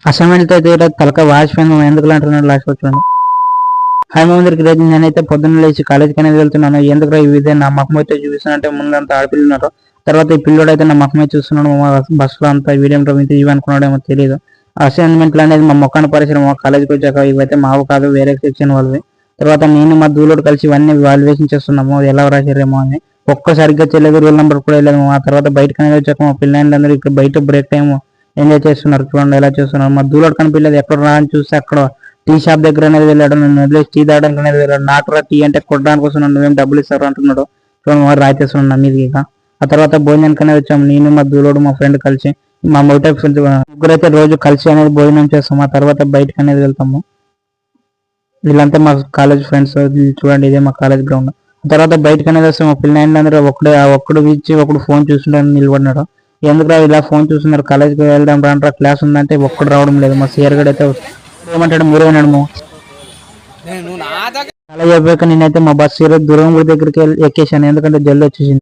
Assignment అయితే తలక వాచిపోయింది ఎందుకు అంటున్నాడు లాస్ట్ వచ్చాను. హాయ్ మమ్మీ రోజు నేనైతే పొద్దున్న లేచి కాలేజీకి అనేది వెళ్తున్నాను. ఎందుకు ఇదే నా మఖం అయితే చూపిస్తున్నట్టే ముందంతా ఆడపిల్లలు ఉన్నారు. తర్వాత ఈ పిల్లోడు అయితే నా మఖమే చూస్తున్నాడు. బస్సులో అంతా వీడియో ఇవి అనుకున్నాడేమో తెలియదు. అసైన్మెంట్లు అనేది మా మొక్కన పరిశ్రమ మా కాలేజీకి వచ్చాక ఇవైతే మావు కాదు వేరే సెక్షన్ వాళ్ళవి. తర్వాత నేను మా దూలోడు కలిసి ఇవన్నీ వాల్యుయేషన్ చేస్తున్నాము ఎలా రాశారేమో అని. ఒక్కసారిగా చేయలేదు, రోల్ నెంబర్ కూడా వెళ్ళలేదు. ఆ తర్వాత బయటకు అనేది వచ్చాక మా పిల్లలందరూ ఇక్కడ బయట బ్రేక్ టైం ఎంజాయ్ చేస్తున్నారు. చూడండి ఎలా చేస్తున్నారు. మా దూలోడు కనిపించలేదు. ఎక్కడ రా అని చూస్తే అక్కడ టీ షాప్ దగ్గర అనేది వెళ్ళాడు. నన్ను వదిలేసి టీ తాగడానికి అనేది వెళ్ళాడు. నాకు టీ అంటే కొట్టడానికి వస్తున్నాడు, నువ్వేం డబ్బులు ఇస్తారు అంటున్నాడు. చూడండి వాడు రాయితేస్తున్నాడు నా మీదకి. ఆ తర్వాత భోజనానికి అనేది వచ్చాము నేను మా దూలోడు మా ఫ్రెండ్ కలిసి. మా మొదట ముగ్గురైతే రోజు కలిసి అనేది భోజనం చేస్తాము. ఆ తర్వాత బయటకు అనేది వెళ్తాము. వీళ్ళంతా మా కాలేజ్ ఫ్రెండ్స్. చూడండి ఇదే మా కాలేజ్ గ్రౌండ్. ఆ తర్వాత బయటకు అనేది వస్తాము. మా పిల్లలందరూ ఒక్కడు ఇచ్చి ఒకడు ఫోన్ చూస్తుండని నిలబడినాడు. ఎందుకు ఇలా ఫోన్ చూస్తున్నారు, కాలేజ్కి వెళ్దాం రాంటారా క్లాస్ ఉందంటే ఒక్కడు రావడం లేదు. మా సిఆర్ గడ్ అయితే ఏమంటాడు మీరేనాడు అలా చెప్పాక నేనైతే మా బస్సు దూరం దగ్గరికి ఎక్కేసాను. ఎందుకంటే జల్ది వచ్చేసింది.